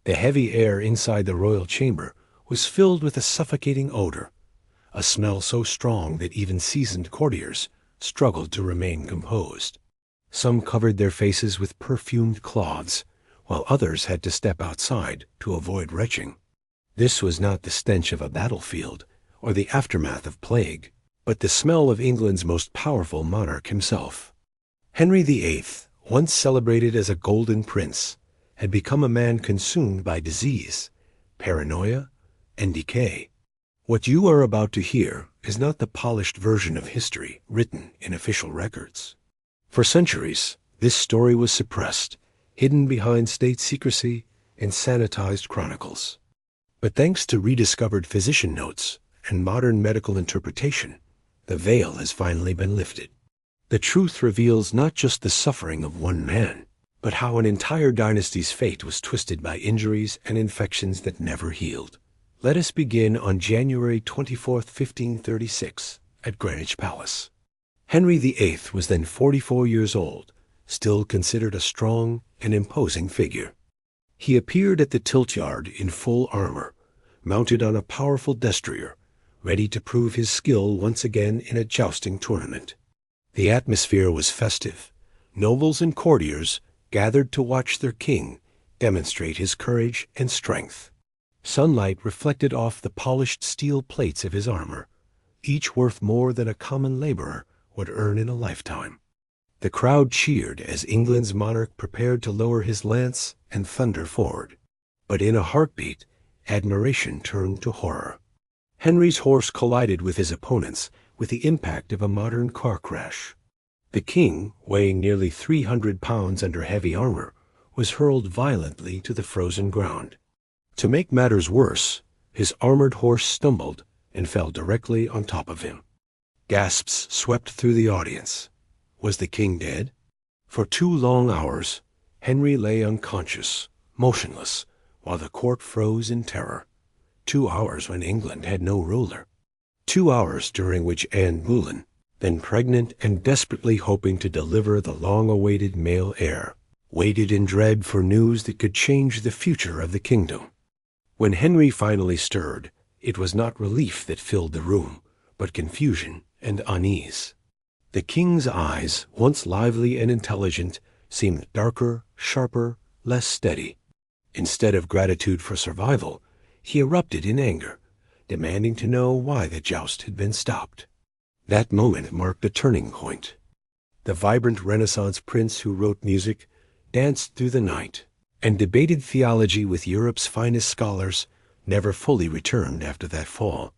The heavy air inside the royal chamber was filled with a suffocating odor, a smell so strong that even seasoned courtiers struggled to remain composed. Some covered their faces with perfumed cloths, while others had to step outside to avoid retching. This was not the stench of a battlefield or the aftermath of plague, but the smell of England's most powerful monarch himself. Henry VIII, once celebrated as a golden prince, had become a man consumed by disease, paranoia, and decay. What you are about to hear is not the polished version of history written in official records. For centuries, this story was suppressed, hidden behind state secrecy and sanitized chronicles. But thanks to rediscovered physician notes and modern medical interpretation, the veil has finally been lifted. The truth reveals not just the suffering of one man, but how an entire dynasty's fate was twisted by injuries and infections that never healed. Let us begin on January 24, 1536, at Greenwich Palace. Henry VIII was then 44 years old, still considered a strong and imposing figure. He appeared at the tilt-yard in full armor, mounted on a powerful destrier, ready to prove his skill once again in a jousting tournament. The atmosphere was festive. Nobles and courtiers gathered to watch their king demonstrate his courage and strength. Sunlight reflected off the polished steel plates of his armor, each worth more than a common laborer would earn in a lifetime. The crowd cheered as England's monarch prepared to lower his lance and thunder forward. But in a heartbeat, admiration turned to horror. Henry's horse collided with his opponents with the impact of a modern car crash. The king, weighing nearly 300 pounds under heavy armor, was hurled violently to the frozen ground. To make matters worse, his armored horse stumbled and fell directly on top of him. Gasps swept through the audience. Was the king dead? For 2 long hours, Henry lay unconscious, motionless, while the court froze in terror. 2 hours when England had no ruler. 2 hours during which Anne Boleyn, then pregnant and desperately hoping to deliver the long-awaited male heir, waited in dread for news that could change the future of the kingdom. When Henry finally stirred, it was not relief that filled the room, but confusion and unease. The king's eyes, once lively and intelligent, seemed darker, sharper, less steady. Instead of gratitude for survival, he erupted in anger, demanding to know why the joust had been stopped. That moment marked a turning point. The vibrant Renaissance prince who wrote music, danced through the night, and debated theology with Europe's finest scholars never fully returned after that fall.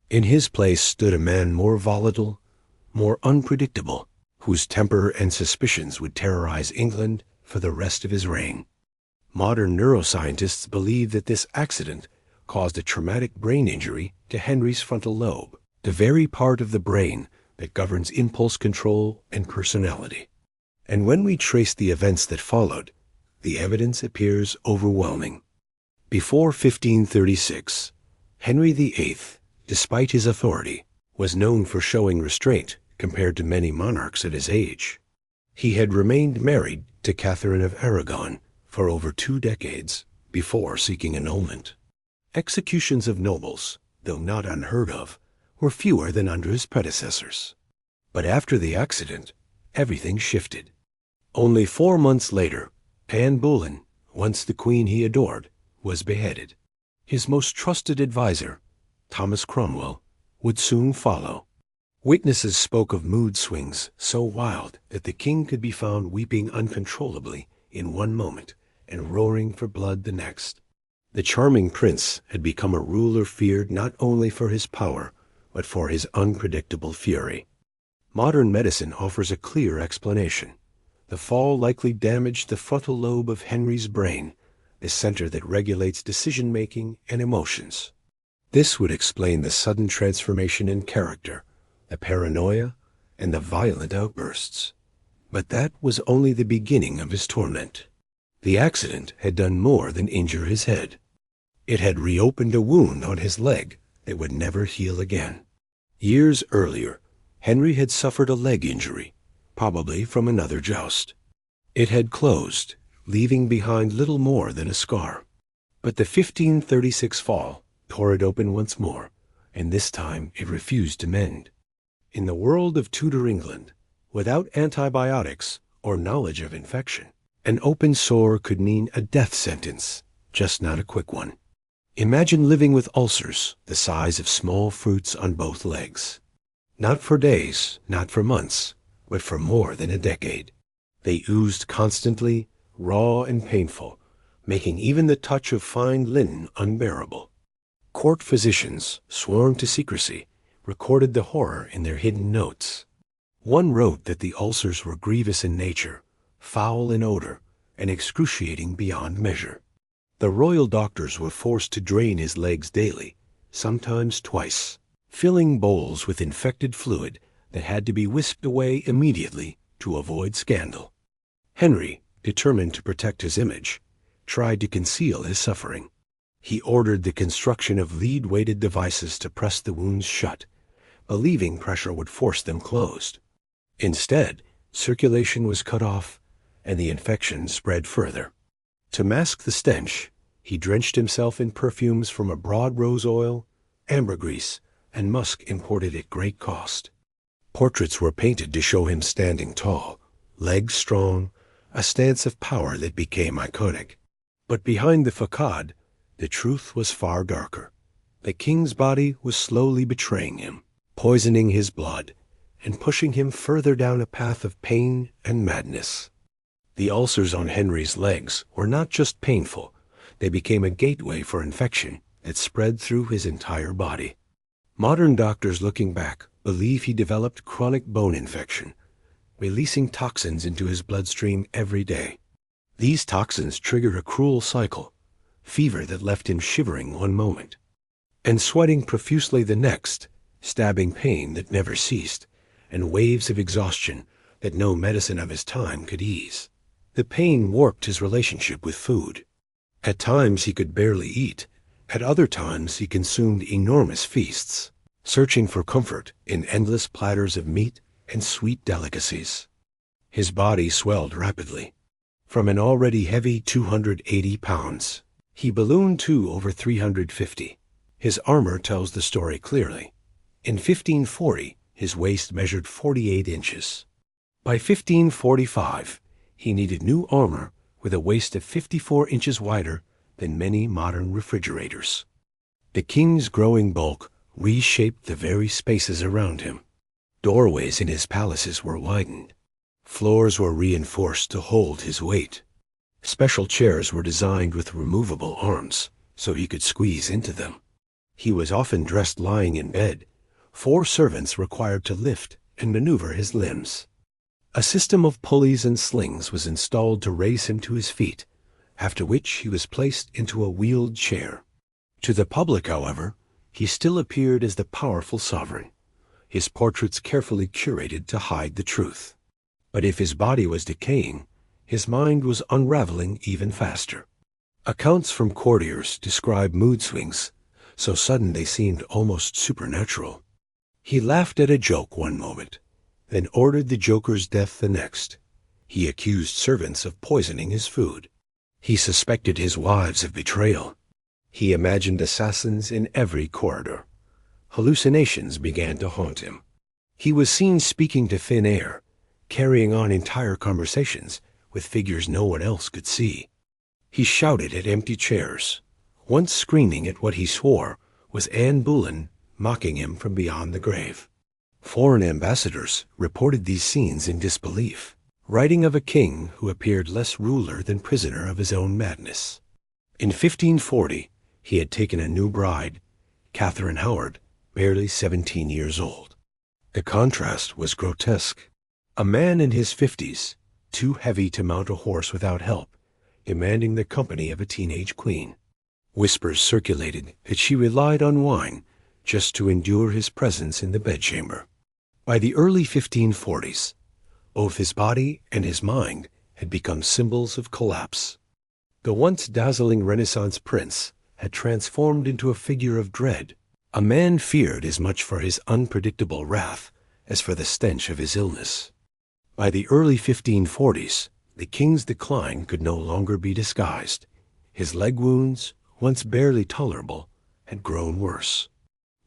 In his place stood a man more volatile, more unpredictable, whose temper and suspicions would terrorize England for the rest of his reign. Modern neuroscientists believe that this accident caused a traumatic brain injury to Henry's frontal lobe, the very part of the brain that governs impulse control and personality. And when we trace the events that followed, the evidence appears overwhelming. Before 1536, Henry VIII, despite his authority, was known for showing restraint compared to many monarchs at his age. He had remained married to Catherine of Aragon for over 2 decades before seeking annulment. Executions of nobles, though not unheard of, were fewer than under his predecessors. But after the accident, everything shifted. Only 4 months later, Anne Boleyn, once the queen he adored, was beheaded. His most trusted adviser, Thomas Cromwell, would soon follow. Witnesses spoke of mood swings so wild that the king could be found weeping uncontrollably in one moment and roaring for blood the next. The charming prince had become a ruler feared not only for his power, but for his unpredictable fury. Modern medicine offers a clear explanation. The fall likely damaged the frontal lobe of Henry's brain, the center that regulates decision-making and emotions. This would explain the sudden transformation in character, the paranoia, and the violent outbursts. But that was only the beginning of his torment. The accident had done more than injure his head. It had reopened a wound on his leg that would never heal again. Years earlier, Henry had suffered a leg injury, probably from another joust. It had closed, leaving behind little more than a scar. But the 1536 fall tore it open once more, and this time it refused to mend. In the world of Tudor England, without antibiotics or knowledge of infection, an open sore could mean a death sentence, just not a quick one. Imagine living with ulcers the size of small fruits on both legs. Not for days, not for months, but for more than a decade. They oozed constantly, raw and painful, making even the touch of fine linen unbearable. Court physicians, sworn to secrecy, recorded the horror in their hidden notes. One wrote that the ulcers were grievous in nature, foul in odor, and excruciating beyond measure. The royal doctors were forced to drain his legs daily, sometimes twice, filling bowls with infected fluid that had to be whisked away immediately to avoid scandal. Henry, determined to protect his image, tried to conceal his suffering. He ordered the construction of lead-weighted devices to press the wounds shut, believing pressure would force them closed. Instead, circulation was cut off, and the infection spread further. To mask the stench, he drenched himself in perfumes from abroad rose oil, ambergris, and musk imported at great cost. Portraits were painted to show him standing tall, legs strong, a stance of power that became iconic. But behind the facade, the truth was far darker. The king's body was slowly betraying him, poisoning his blood, and pushing him further down a path of pain and madness. The ulcers on Henry's legs were not just painful, they became a gateway for infection that spread through his entire body. Modern doctors looking back believe he developed chronic bone infection, releasing toxins into his bloodstream every day. These toxins triggered a cruel cycle, fever that left him shivering one moment, and sweating profusely the next, stabbing pain that never ceased, and waves of exhaustion that no medicine of his time could ease. The pain warped his relationship with food. At times he could barely eat. At other times he consumed enormous feasts, searching for comfort in endless platters of meat and sweet delicacies. His body swelled rapidly. From an already heavy 280 pounds, he ballooned to over 350. His armor tells the story clearly. In 1540, his waist measured 48 inches. By 1545, he needed new armor with a waist of 54 inches wider than many modern refrigerators. The king's growing bulk reshaped the very spaces around him. Doorways in his palaces were widened. Floors were reinforced to hold his weight. Special chairs were designed with removable arms so he could squeeze into them. He was often dressed lying in bed, 4 servants required to lift and maneuver his limbs. A system of pulleys and slings was installed to raise him to his feet, after which he was placed into a wheeled chair. To the public, however, he still appeared as the powerful sovereign, his portraits carefully curated to hide the truth. But if his body was decaying, his mind was unraveling even faster. Accounts from courtiers describe mood swings so sudden they seemed almost supernatural. He laughed at a joke one moment, then ordered the joker's death the next. He accused servants of poisoning his food. He suspected his wives of betrayal. He imagined assassins in every corridor. Hallucinations began to haunt him. He was seen speaking to thin air, carrying on entire conversations with figures no one else could see. He shouted at empty chairs, once screaming at what he swore was Anne Boleyn mocking him from beyond the grave. Foreign ambassadors reported these scenes in disbelief, writing of a king who appeared less ruler than prisoner of his own madness. In 1540, he had taken a new bride, Catherine Howard, barely 17 years old. The contrast was grotesque. A man in his 50s, too heavy to mount a horse without help, demanding the company of a teenage queen. Whispers circulated that she relied on wine just to endure his presence in the bedchamber. By the early 1540s, both his body and his mind had become symbols of collapse. The once dazzling Renaissance prince had transformed into a figure of dread, a man feared as much for his unpredictable wrath as for the stench of his illness. By the early 1540s, the king's decline could no longer be disguised. His leg wounds, once barely tolerable, had grown worse.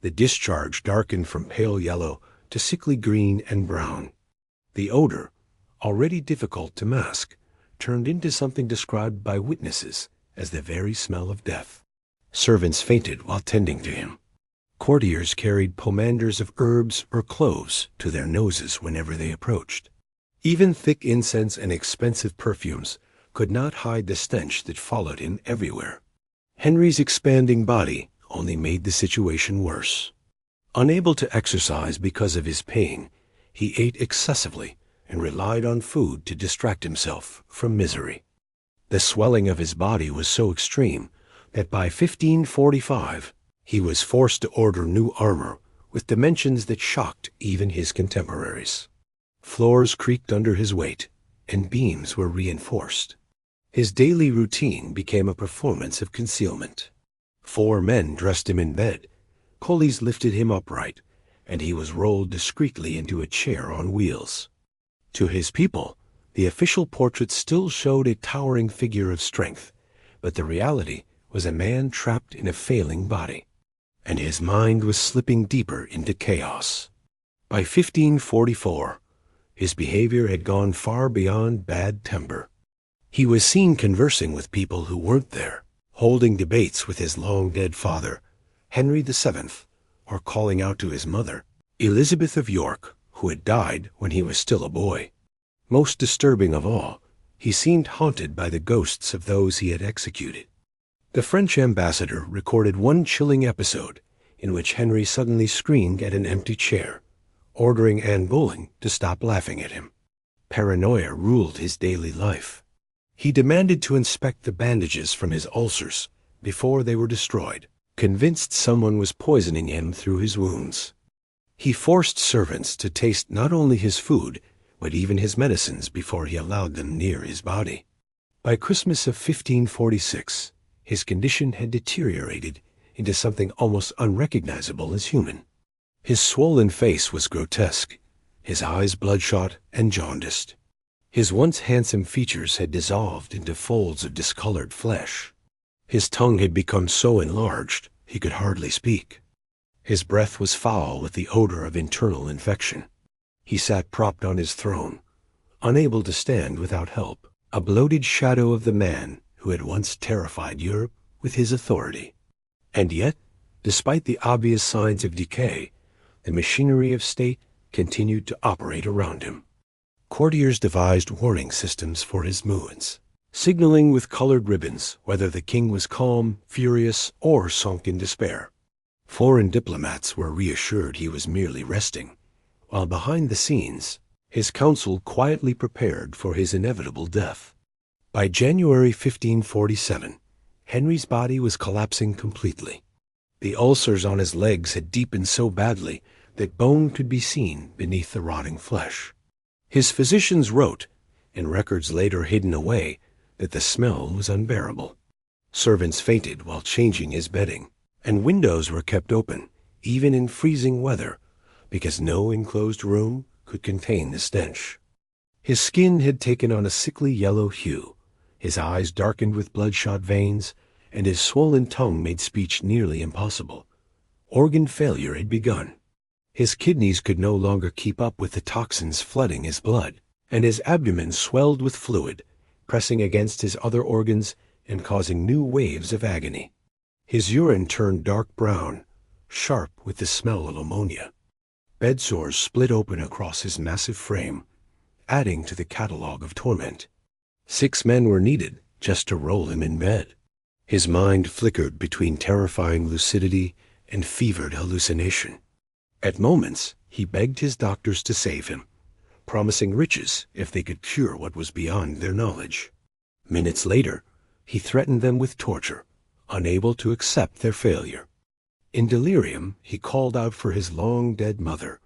The discharge darkened from pale yellow to sickly green and brown. The odor, already difficult to mask, turned into something described by witnesses as the very smell of death. Servants fainted while tending to him. Courtiers carried pomanders of herbs or cloves to their noses whenever they approached. Even thick incense and expensive perfumes could not hide the stench that followed him everywhere. Henry's expanding body only made the situation worse. Unable to exercise because of his pain, he ate excessively and relied on food to distract himself from misery. The swelling of his body was so extreme that by 1545 he was forced to order new armor with dimensions that shocked even his contemporaries. Floors creaked under his weight, and beams were reinforced. His daily routine became a performance of concealment. 4 men dressed him in bed, coolies lifted him upright, and he was rolled discreetly into a chair on wheels. To his people, the official portrait still showed a towering figure of strength, but the reality was a man trapped in a failing body, and his mind was slipping deeper into chaos. By 1544, his behavior had gone far beyond bad temper. He was seen conversing with people who weren't there, holding debates with his long-dead father, Henry VII, or calling out to his mother, Elizabeth of York, who had died when he was still a boy. Most disturbing of all, he seemed haunted by the ghosts of those he had executed. The French ambassador recorded one chilling episode in which Henry suddenly screamed at an empty chair, ordering Anne Boleyn to stop laughing at him. Paranoia ruled his daily life. He demanded to inspect the bandages from his ulcers before they were destroyed, convinced someone was poisoning him through his wounds. He forced servants to taste not only his food, but even his medicines before he allowed them near his body. By Christmas of 1546, his condition had deteriorated into something almost unrecognizable as human. His swollen face was grotesque, his eyes bloodshot and jaundiced. His once handsome features had dissolved into folds of discolored flesh. His tongue had become so enlarged he could hardly speak. His breath was foul with the odor of internal infection. He sat propped on his throne, unable to stand without help, a bloated shadow of the man who had once terrified Europe with his authority. And yet, despite the obvious signs of decay, the machinery of state continued to operate around him. Courtiers devised warning systems for his moods, signaling with colored ribbons whether the king was calm, furious, or sunk in despair. Foreign diplomats were reassured he was merely resting, while behind the scenes, his council quietly prepared for his inevitable death. By January 1547, Henry's body was collapsing completely. The ulcers on his legs had deepened so badly that bone could be seen beneath the rotting flesh. His physicians wrote, and records later hidden away, that the smell was unbearable. Servants fainted while changing his bedding, and windows were kept open, even in freezing weather, because no enclosed room could contain the stench. His skin had taken on a sickly yellow hue, his eyes darkened with bloodshot veins, and his swollen tongue made speech nearly impossible. Organ failure had begun. His kidneys could no longer keep up with the toxins flooding his blood, and his abdomen swelled with fluid, pressing against his other organs and causing new waves of agony. His urine turned dark brown, sharp with the smell of ammonia. Bed sores split open across his massive frame, adding to the catalogue of torment. 6 men were needed just to roll him in bed. His mind flickered between terrifying lucidity and fevered hallucination. At moments, he begged his doctors to save him, promising riches if they could cure what was beyond their knowledge. Minutes later, he threatened them with torture, unable to accept their failure. In delirium, he called out for his long-dead mother,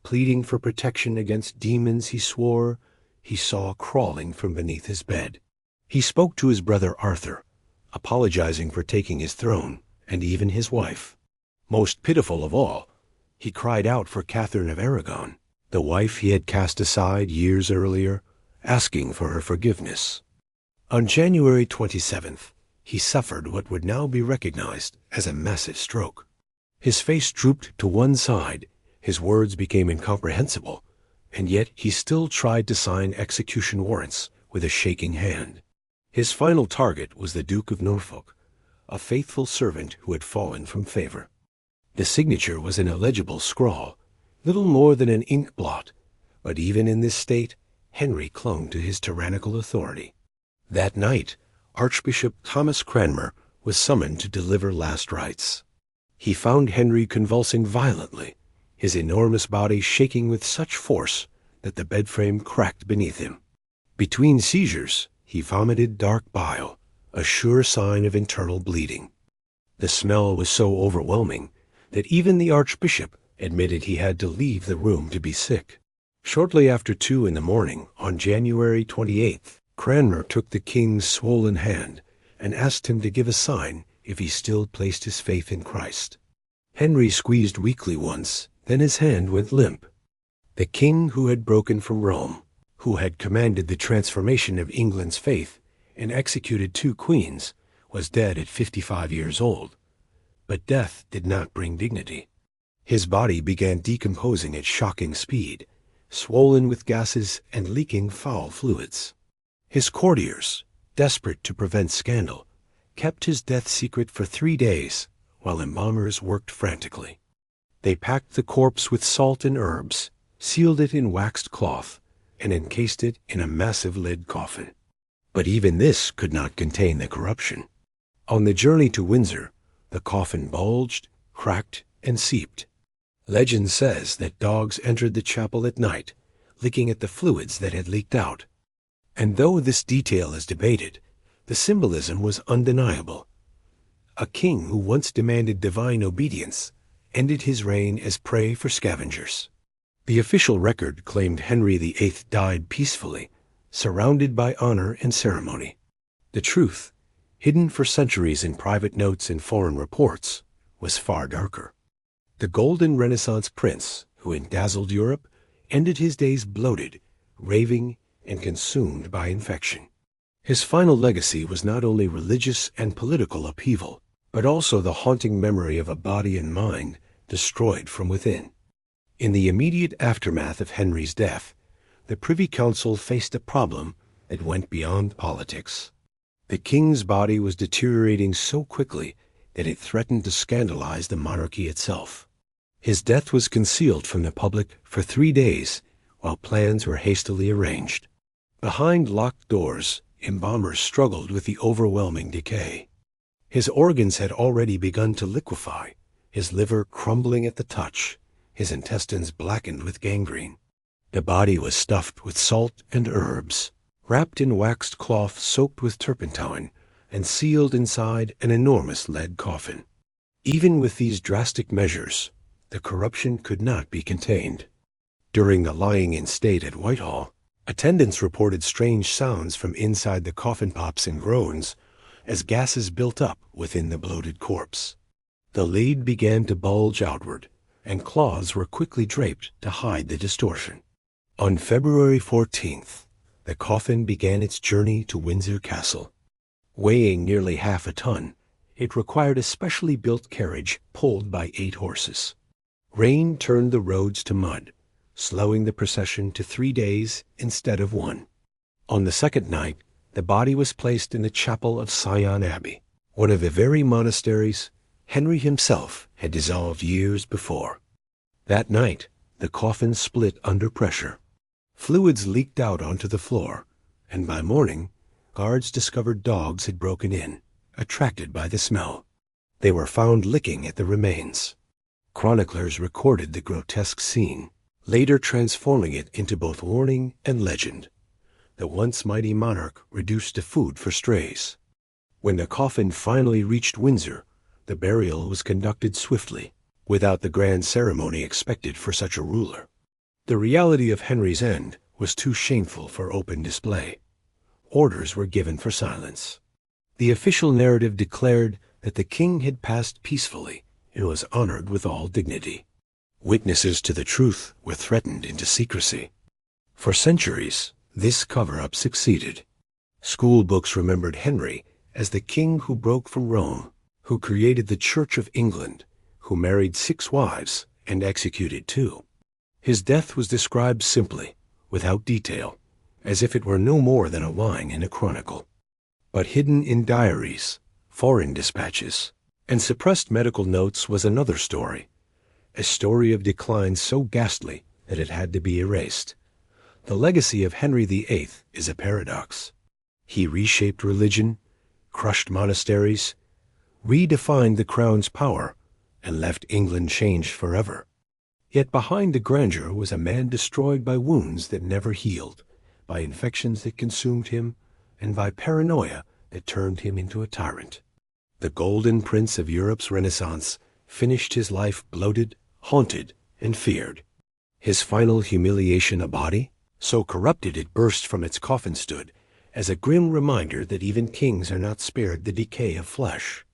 pleading for protection against demons he swore he saw crawling from beneath his bed. He spoke to his brother Arthur, apologizing for taking his throne, and even his wife. Most pitiful of all, he cried out for Catherine of Aragon, the wife he had cast aside years earlier, asking for her forgiveness. On January 27th, he suffered what would now be recognized as a massive stroke. His face drooped to one side, his words became incomprehensible, and yet he still tried to sign execution warrants with a shaking hand. His final target was the Duke of Norfolk, a faithful servant who had fallen from favor. The signature was an illegible scrawl, little more than an ink blot, but even in this state, Henry clung to his tyrannical authority. That night, Archbishop Thomas Cranmer was summoned to deliver last rites. He found Henry convulsing violently, his enormous body shaking with such force that the bedframe cracked beneath him. Between seizures, he vomited dark bile, a sure sign of internal bleeding. The smell was so overwhelming that even the archbishop admitted he had to leave the room to be sick. Shortly after 2 in the morning, on January 28th, Cranmer took the king's swollen hand and asked him to give a sign if he still placed his faith in Christ. Henry squeezed weakly once, then his hand went limp. The king who had broken from Rome, who had commanded the transformation of England's faith and executed 2 queens, was dead at 55 years old. But death did not bring dignity. His body began decomposing at shocking speed, swollen with gases and leaking foul fluids. His courtiers, desperate to prevent scandal, kept his death secret for 3 days while embalmers worked frantically. They packed the corpse with salt and herbs, sealed it in waxed cloth, and encased it in a massive lead coffin. But even this could not contain the corruption. On the journey to Windsor, the coffin bulged, cracked, and seeped. Legend says that dogs entered the chapel at night, licking at the fluids that had leaked out. And though this detail is debated, the symbolism was undeniable. A king who once demanded divine obedience ended his reign as prey for scavengers. The official record claimed Henry VIII died peacefully, surrounded by honor and ceremony. The truth, hidden for centuries in private notes and foreign reports, was far darker. The golden Renaissance prince, who dazzled Europe, ended his days bloated, raving, and consumed by infection. His final legacy was not only religious and political upheaval, but also the haunting memory of a body and mind destroyed from within. In the immediate aftermath of Henry's death, the Privy Council faced a problem that went beyond politics. The king's body was deteriorating so quickly that it threatened to scandalize the monarchy itself. His death was concealed from the public for 3 days while plans were hastily arranged. Behind locked doors, embalmers struggled with the overwhelming decay. His organs had already begun to liquefy, his liver crumbling at the touch, his intestines blackened with gangrene. The body was stuffed with salt and herbs, wrapped in waxed cloth soaked with turpentine, and sealed inside an enormous lead coffin. Even with these drastic measures, the corruption could not be contained. During the lying-in state at Whitehall, attendants reported strange sounds from inside the coffin, pops and groans, as gases built up within the bloated corpse. The lid began to bulge outward, and cloths were quickly draped to hide the distortion. On February 14th, the coffin began its journey to Windsor Castle. Weighing nearly half a ton, it required a specially built carriage pulled by 8 horses. Rain turned the roads to mud, slowing the procession to 3 days instead of 1. On the second night, the body was placed in the chapel of Sion Abbey, one of the very monasteries Henry himself had dissolved years before. That night, the coffin split under pressure. Fluids leaked out onto the floor, and by morning, guards discovered dogs had broken in, attracted by the smell. They were found licking at the remains. Chroniclers recorded the grotesque scene, later transforming it into both warning and legend. The once mighty monarch reduced to food for strays. When the coffin finally reached Windsor, the burial was conducted swiftly, without the grand ceremony expected for such a ruler. The reality of Henry's end was too shameful for open display. Orders were given for silence. The official narrative declared that the king had passed peacefully and was honored with all dignity. Witnesses to the truth were threatened into secrecy. For centuries, this cover-up succeeded. School books remembered Henry as the king who broke from Rome, who created the Church of England, who married 6 wives and executed 2. His death was described simply, without detail, as if it were no more than a line in a chronicle. But hidden in diaries, foreign dispatches, and suppressed medical notes was another story, a story of decline so ghastly that it had to be erased. The legacy of Henry VIII is a paradox. He reshaped religion, crushed monasteries, redefined the crown's power, and left England changed forever. Yet behind the grandeur was a man destroyed by wounds that never healed, by infections that consumed him, and by paranoia that turned him into a tyrant. The golden prince of Europe's Renaissance finished his life bloated, haunted, and feared. His final humiliation a body, so corrupted it burst from its coffin, stood as a grim reminder that even kings are not spared the decay of flesh.